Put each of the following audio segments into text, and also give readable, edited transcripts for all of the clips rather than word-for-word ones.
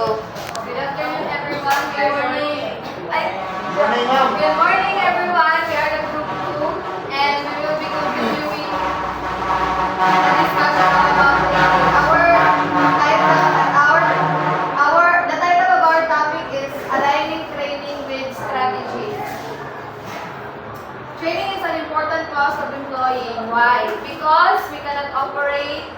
Good afternoon, everyone. Good morning. Morning, ma'am. Good morning, everyone. We are the group 2, and we will be continuing the discussion about the title of our topic is Aligning Training with Strategy. Training is an important cost of employee. Why? Because we cannot operate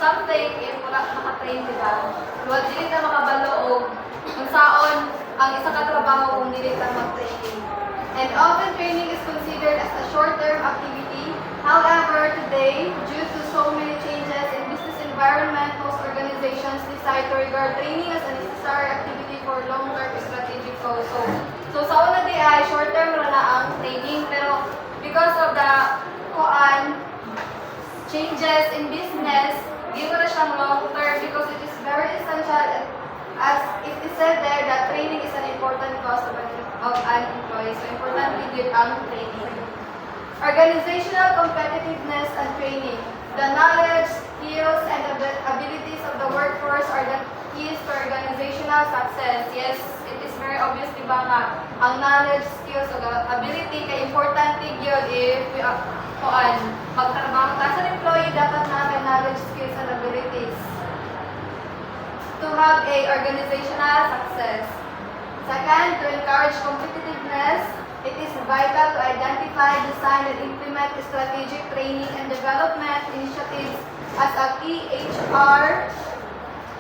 something if wala makatrain, di ba? Huwag dili na makabalo o kung saon ang isa ka trabaho kung dili ka mag-training. And often training is considered as a short-term activity. However, today, due to so many changes in business environment, most organizations decide to regard training as a necessary activity for long-term strategic goals. So sa una di ay short-term ra na ang training, pero because of the changes in business, give it a siyang long term because it is very essential, as it is said there that training is an important cost of an employee. So importantly din ang training. Organizational competitiveness and training. The knowledge, skills, and abilities of the workforce are the keys to organizational success. Yes, it is very obvious, di ba nga, ang knowledge, skills, o ability kay importante yun if we magtrabaho ka sa employee, dapat natin knowledge, skills, and abilities to have a organizational success. Second, to encourage competitiveness, it is vital to identify, design, and implement strategic training and development initiatives as a key HR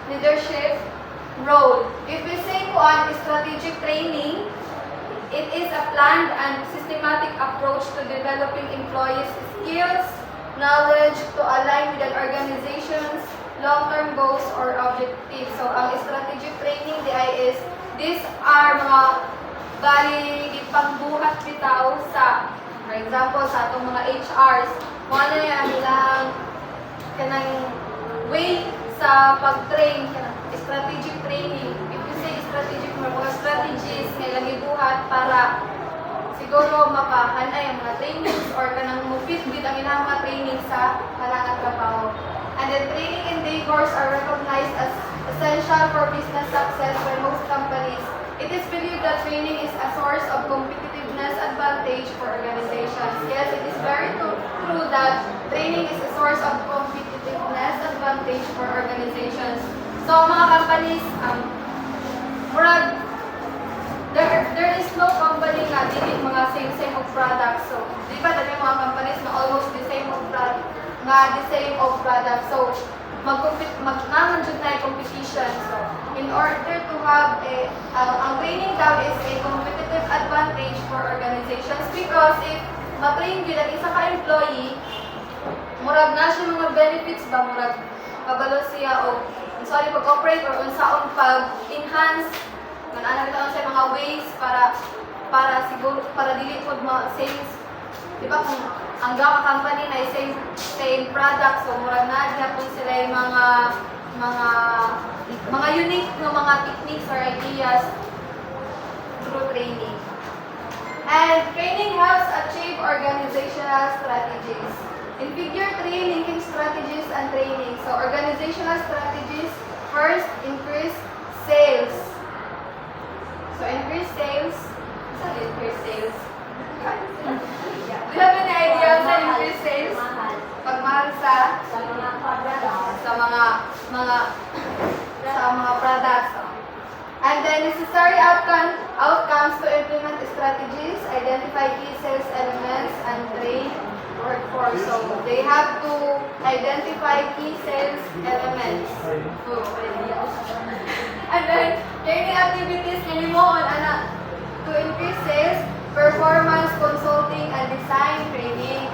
leadership role. If we say strategic training, it is a planned and systematic approach to developing employees' skills, knowledge to align with an organization's long-term goals or objectives. So, ang strategic training is, these are mga bali pangbuhat bitaw sa, for example, sa atong mga HRs, ano ang ilang kanang way sa pag-train, strategic training. If you say strategic, mga strategies nga ilang ibuhat para siguro makahanay ang mga trainings or kanang mo-fit with ang ilang mga training sa kanang trabaho. And then training endeavors are recognized as essential for business success by most companies. It is believed that training is a source of competitiveness advantage for organizations. Yes, it is very true that training is a source of competitiveness advantage for organizations. So, mga companies, there is no company nga dili mga same of products. So, di ba dali mga companies na almost the same of products. So, magnaman jud na competition. So, in order to have ang training daw is a competitive advantage for organizations because if ma-train gyud ang isa ka employee, murag na siya mga benefits ba, murag kabalo siya o pag-operate or unsaon pag-enhance manana bitaw sa mga ways para siguro para dili pod sales, di ba, kung ang gawa company na same product, so murag na gyapon sila yung mga unique no mga techniques or ideas through training. And training helps achieve organizational strategies. In figure 3, linking strategies and training. So organizational strategies, first, increase sales. So increase sales. Saan increase sales? Do you have any idea sa increase sales? Pagmahal sa mga products. And then necessary outcomes to implement strategies, identify key sales elements, and train workforce. So they have to identify key sales elements. And then training activities minimum to increase sales, performance consulting, and design training.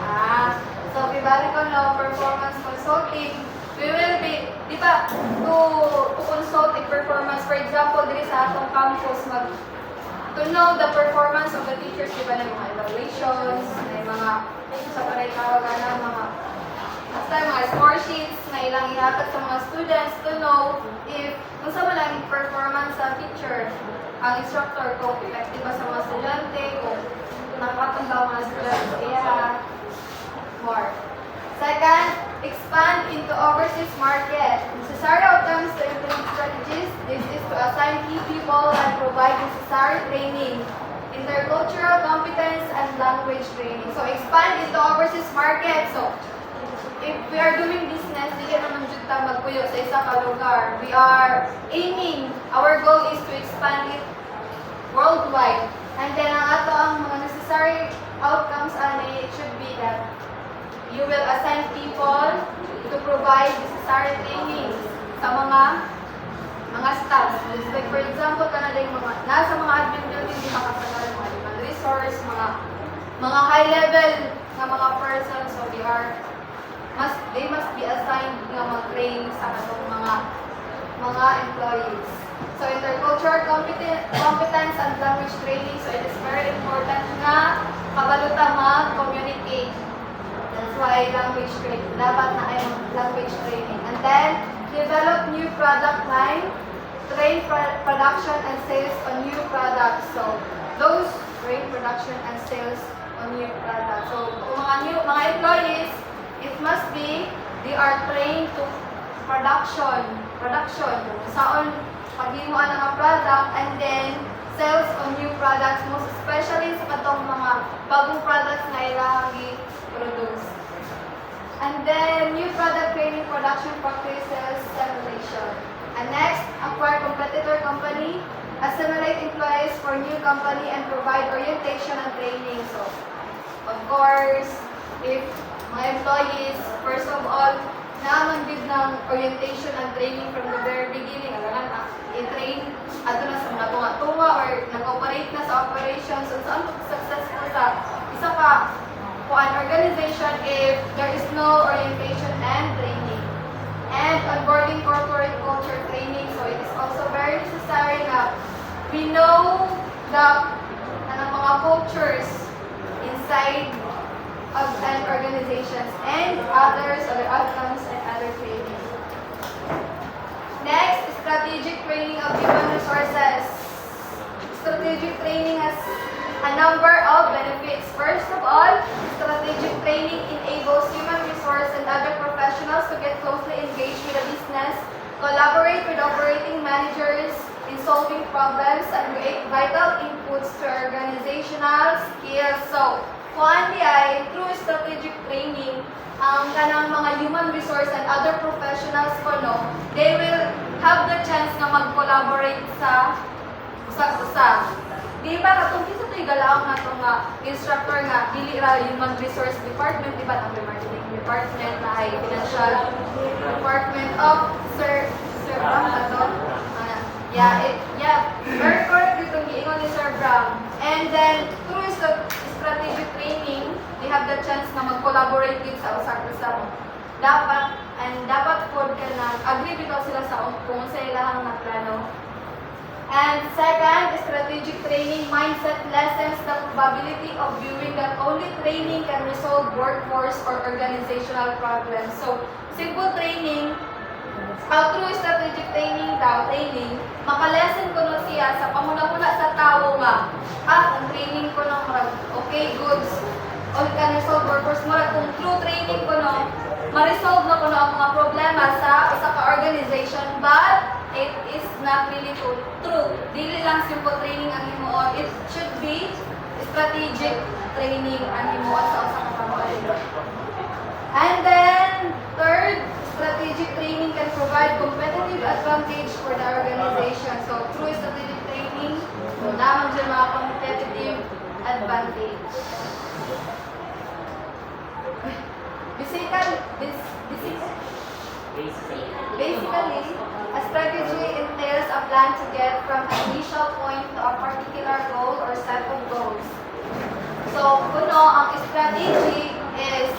So ibalik ko no, performance consulting. We will be, di ba, to consult a performance. For example, diri sa atong campus, to know the performance of the teachers, di ba, ng mga evaluations, may mga, sa paray tawagan na mga score sheets na ilang ihatag sa mga students to know if kung sa malang performance sa teacher, ang instructor, kung effective ba sa mga estudyante, kung nakakatanda mga estudyante, more. Second, expand into overseas market. Necessary outcomes to implement strategies. This people and provide necessary training, intercultural competence, and language training. So expand into overseas market. So if we are doing business, di ka naman dyan tayo magpuyo sa isa ka lugar. We are aiming, our goal is to expand it worldwide. And then ang ato ang mga necessary outcomes ani, it should be that you will assign people to provide necessary trainings sa mga staffs. Like for example, kanadang nasa mga admin building, di makasagal mga human resource, mga high level na mga persons, so they must be assigned nga mag-train sa atong mga employees. So intercultural competence and language training, so it is very important nga kabaluta mag-communicate. That's why language training, dapat na ay language training. And then, develop new product line, train production and sales on new products. So, those train production and sales on new products. So, kung mga employees, it must be, they are trained to production, saon paghimuan ng mga product, and then sales on new products, most especially sa katong mga bagong products na ilang i-produce. And then, new product training, production practices, simulation. And next, acquire competitor company, assimilate employees for new company, and provide orientation and training. So, of course, if mga employees, first of all, naaman din ng orientation and training from the very beginning. Alam na, i-train ato na sa mga tunga-tunga or nag-operate na sa operations. So, saan successful sa isa ka an organization if there is no orientation and training. And onboarding corporate culture training. So, it is also very necessary na we know the mga cultures inside of an organizations and other outcomes and other training. Next, strategic training of human resources. Strategic training has a number of benefits. First of all, strategic training enables human resource and other professionals to get closely engaged with the business, collaborate with operating managers in solving problems, and create vital inputs to organizational skills. So, kuan di ay through strategic training, ang kanang mga human resource and other professionals ko they will have the chance na mag-collaborate sa usag-usag. Di ba katong kinsa to'y galaang na itong instructor nga dili ra human resource department, di ba ang marketing department na ay financial department of Sir Bram ato. Very correct itong giingon ni Sir Bram. And then through strategic training, they have the chance na mag-collaborate din sa usag-usag. Dapat po ka na agree bitaw sila sa kung sa ilahang na plano. And second, strategic training mindset lessens the probability of viewing that only training can resolve workforce or organizational problems. So, simple training, through strategic training makalesen ko siya sa pamuna-muna sa tao nga, ang training ko okay, goods, all can resolve workforce mo, kung through training ko ma-resolve na ko ang mga problema sa isa ka organization, but it is not really true. Dili lang simple training ang himuon. It should be strategic training ang himuon sa usa ka company. And then, third, strategic training can provide competitive advantage for the organization. So, through strategic training, naman dyan mga competitive advantage. Basically, a strategy entails a plan to get from an initial point to a particular goal or set of goals. So, ang strategy is,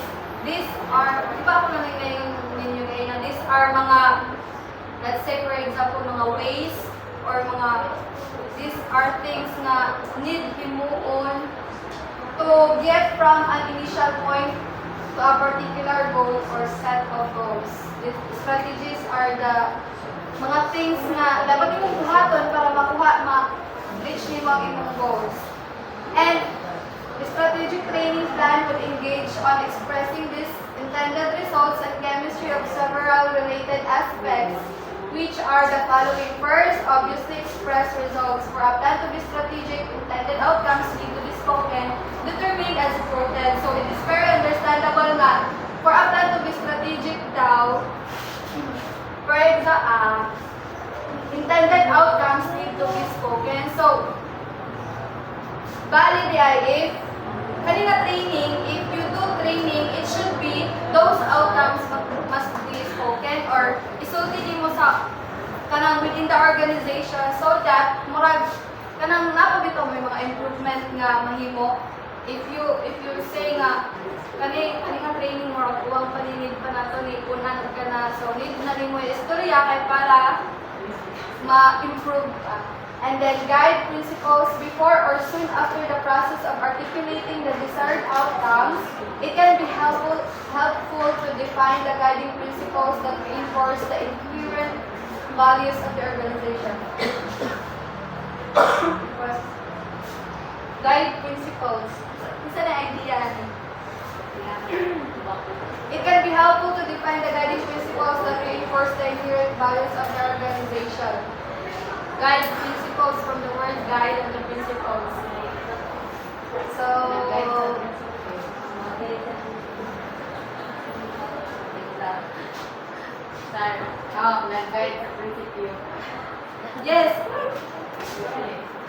these are, di ba ako namin ngayon ninyo ngayon na these are mga, let's say for example, mga ways or these are things na need himuon to get from an initial point to a particular goal or set of goals. These strategies are the mga things na dapat mong buhaton para ma-reach nimo ang imong goals. And the strategic training plan would engage on expressing these intended results and chemistry of several related aspects, which are the following. First, obviously express express results. For a plan to be strategic, intended outcomes need to be spoken, determined, and supported. So it is very understandable na for a plan to be strategic daw, for example, intended outcomes need to be spoken. So, bali di ay if kanina training, if you do training, it should be those outcomes must be spoken or isulti mo sa kanang within the organization so that murag kanang napabitaw may mga improvement nga mahimo. If you say nga kani nga training mo uwang paninid pa nato ni kunan ka na so need na nimo istorya kay para ma-improve ka. And then guide principles before or soon after the process of articulating the desired outcomes. It can be helpful to define the guiding principles that reinforce the inherent values of the organization. Guide principles. Isa na idea ni. It can be helpful to define the guiding principles that reinforce the inherent values of the organization. Guide principles from the word guide and the principles. So, nag-guide sa principle. yes,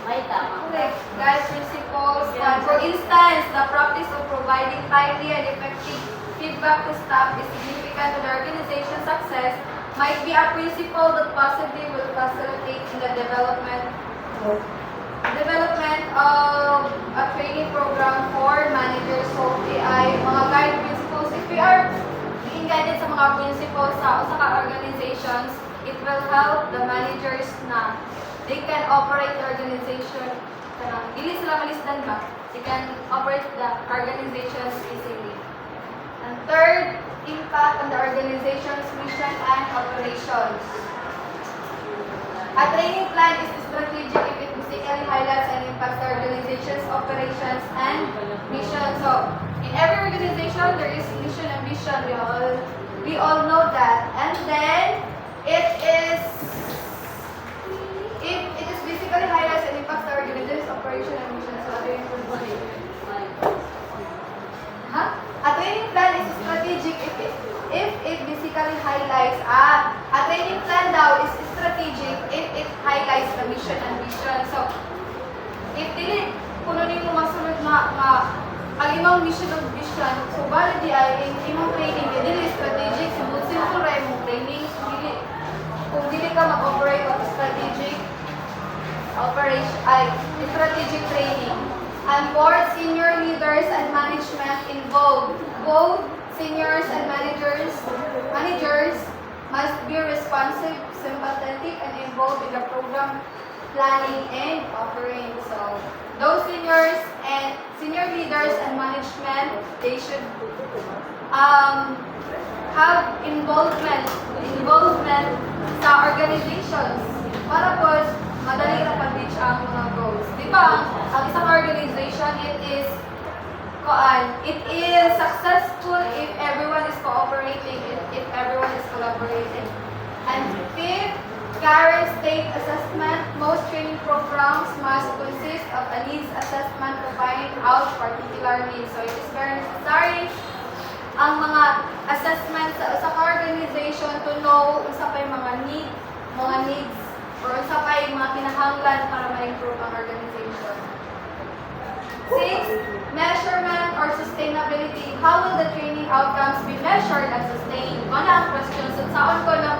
May tama. correct. Guide principles. For instance, the practice of providing timely and effective feedback to staff is significant to the organization's success. Might be a principle that possibly will facilitate in the development of a training program for managers. So, ay mga guide principles. If we are being guided sa mga principles sa usa ka organizations, it will help the managers na they can operate the organization. Dili sila malisdan ba? They can operate the organizations easily. And third, impact on the organization's mission and operations. A training plan is strategic if it basically highlights and impacts the organization's operations and mission. So, in every organization, there is mission and vision. We all know that. And then, it basically highlights and impacts the organization's operation and mission. So, ano yung A training plan is strategic if it basically highlights a training plan daw is strategic if it highlights the mission and vision. So, if dili kuno nimo masunod nga ang imong mission and vision, so bali di ay imong training dili strategic, simple ra imong training, kung dili ka mag-operate of strategic operation ay strategic training. And board, senior leaders and management involved. Both seniors and managers must be responsive, sympathetic, and involved in the program planning and offering. So, those senior leaders and management, they should have involvement sa organizations para po madali na pag-reach ang mga goals. Di ba, ang isang organization, it is successful if everyone is cooperating, if everyone is collaborating. And fifth, current state assessment. Most training programs must consist of a needs assessment to find out particular needs. So it is very necessary ang mga assessment sa organization to know unsa pa yung mga needs or unsa pa yung mga kinahanglan para ma-improve ang organization. 6. Measurement or sustainability. How will the training outcomes be measured and sustained? Ano ang question? So, saan ko na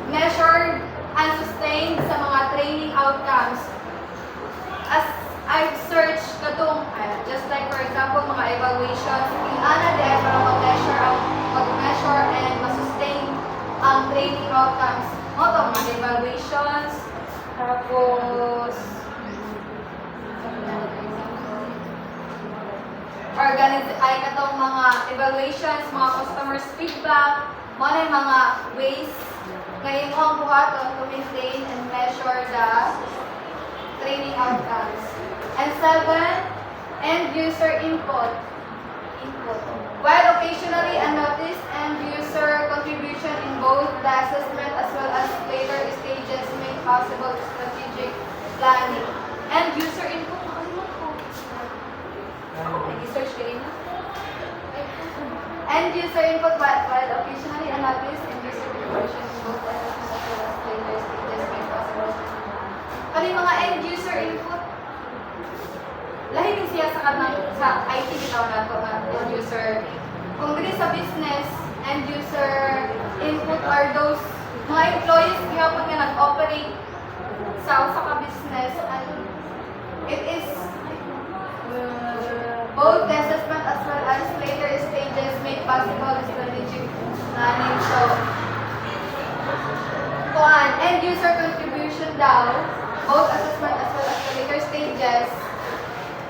measured and sustained sa mga training outcomes? As I've searched katong, just like for example, mga evaluations, ana din para mag-measure and ma-sustain ang training outcomes. Mo to, mga evaluations, tapos ay katong mga evaluations, mga customers feedback, mo na yung mga ways ngayon mo ang buhaton to maintain and measure the training outcomes. And 7, end user input. While occasionally unnoticed end-user contribution in both the assessment as well as later stages make possible strategic planning. End-user input, nakalimutan ko. Nag-research kayo na? End-user input while occasionally unnoticed end-user contribution in both the assessment as well as later stages make possible. Ano yung mga end-user input? Lahi din siya sa IT bitaw na ito nga end-user. Kung dili sa business, end-user input are those mga employees gihapon nga nag-operate sa usa ka business and it is both the assessment as well as later stages make possible strategic planning. So, end-user contribution daw, both assessment as well as the later stages,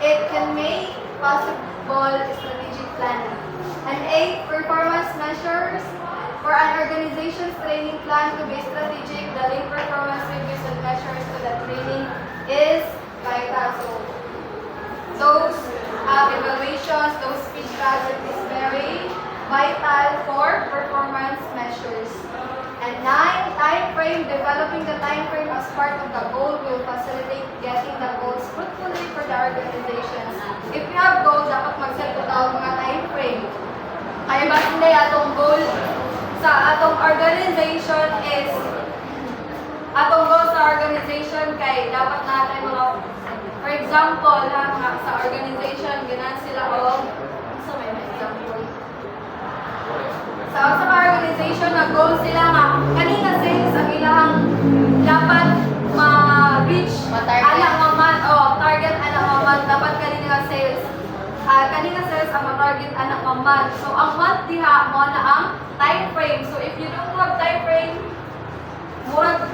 it can make possible strategic planning. And 8, performance measures. For an organization's training plan to be strategic, the link performance reviews and measures to the training is vital. So, those evaluations, those feedbacks, it is very vital for performance measures. And 9, time frame. Developing the time frame as part of the goal will facilitate getting the goals fruitfully for the organizations. If you have goals, dapat mag-set ko tawag mga time frame. Kaya ba hindi atong goal sa atong organization is atong goal sa organization kay dapat natin mga, for example, mga sa organization, ganahan sila o so may example. Sa organization na goal sila nga kanina sales ang ilang dapat ma-reach anak maman o target anak maman dapat kanina sales kanina sales ang ma-target anak maman. So ang month diha mo na ang time frame. So if you don't have time frame, murag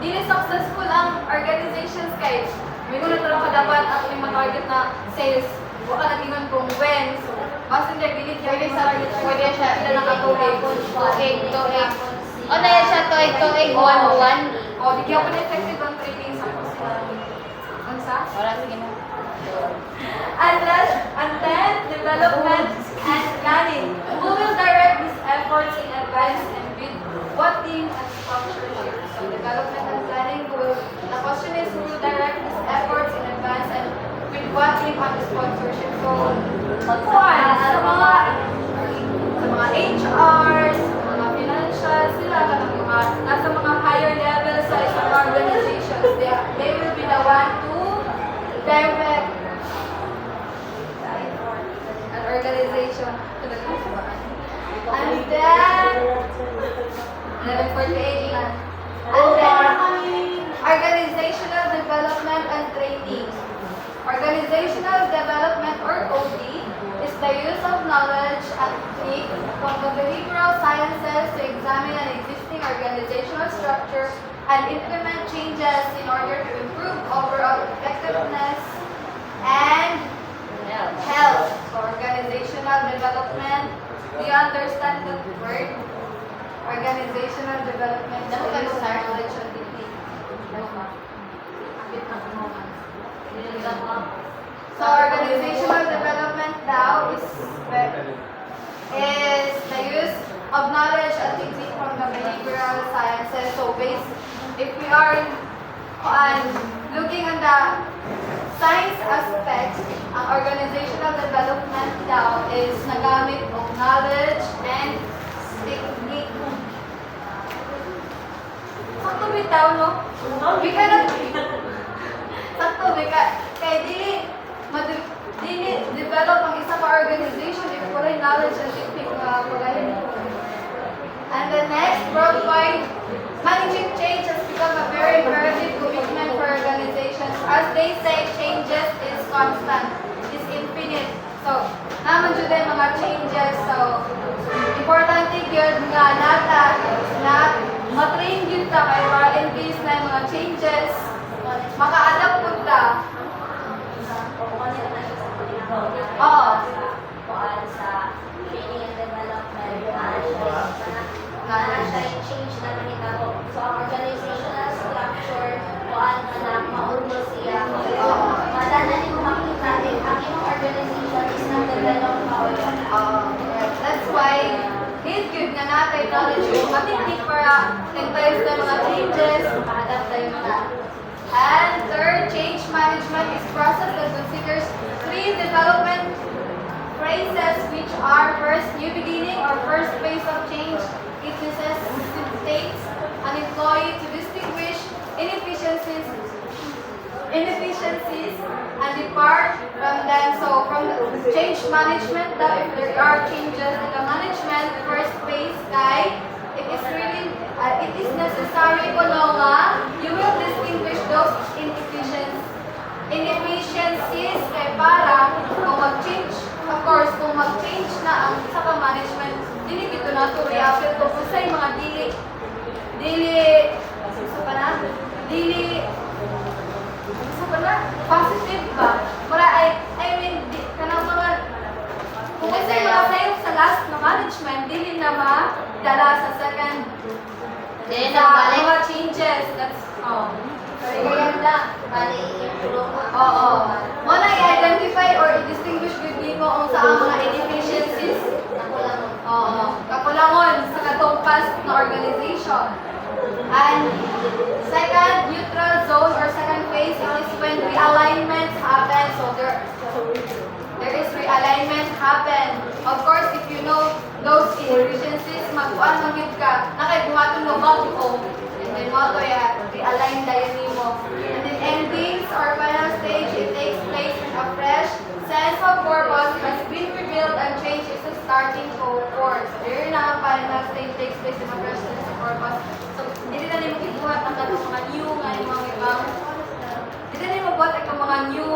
dili successful ang organizations kay may guna talaga ka dapat ang imong target na sales. Wa ka natingon kung when. So basta hindi bilit Pwede siya, sila nakatuloy. tuig. O, dahil siya tuig, 1-1. O, bigyan ko na effective ang training sa sila. Ano sa? Wala, sige na. And then, development and planning. Who will direct these efforts in advance and with what team and sponsorship? So, development and planning, the question is who will direct these efforts in advance and with what team and sponsorship? So, magkuhan sa mga HRs, sa mga financial, sila ka ng mga nasa mga higher levels sa isang organizations. They will be the one to direct an organization to the customer. And then, 11:48 na. And then, organizational development and training. Organizational development or OD is the use of knowledge and technique from the behavioral sciences to examine an existing organizational structure and implement changes in order to improve overall effectiveness and health. So organizational development, do you understand the word? Organizational development, the use of knowledge and technique. So organizational development now is the use of knowledge and technique from the behavioral sciences. So if we are looking at the science aspect, ang organizational development now is nagamit of knowledge and technique. Sakto bitaw, no? We cannot sakto, kaya dili develop ang isa pa organization if wala knowledge and technique na pagahin. And the next, worldwide, managing change has become a very imperative commitment for organizations. As they say, changes is constant, is infinite. So, naman dyan din mga changes. So, importante yun nga na matrain yun ta kay para in case na yung mga changes, maka-adapt po ta. Oo. Sa training and development, siya yung change na nakita ko. So, ang organizational structure, kuhaan ka na, maulmo siya. Madala din mo makita, ang iyong organization is nag-develop ka or phases which are first new beginning or first phase of change. It necessitates an employee to distinguish inefficiencies and depart from them. So from the change management, daw, if there are changes in the management, first phase kay, it is necessary ko nga you will distinguish those inefficiencies kay para kung mag-change, of course, kung mag-change na ang sa management, dili dito na to react kung sa mga dili positive ba? I mean, kanang mga, kung kasi mga sayo sa last na management, dili na madala sa second, Dili sa na balik. mga changes, that's, Kaya na, bali yung tulong mo. Oo. Muna i-identify or i-distinguish good mo kung sa mga inefficiencies. Ako lang. Oo. Kakulangon sa katong past na organization. And second, neutral zone or second phase is when realignments happen. So there is realignment happen. Of course, if you know those inefficiencies, magkuhan mo yun ka, nakaibuhaton mo bago. And then mo to realign dayon nimo. And then endings or final stage, it takes place when a fresh sense of purpose has been revealed and change is starting to occur. So there na ang final stage takes place when a fresh sense of purpose. So hindi na nimo gibuhat ang kanang mga new nga mga ibang. Hindi na nimo buhat ang mga new,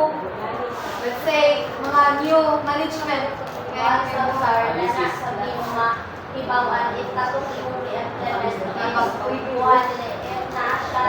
let's say, mga new management. Kaya Kaya sa sir, na nasabi mo nga, ibawan, if tatong yung i-implement, if na siya,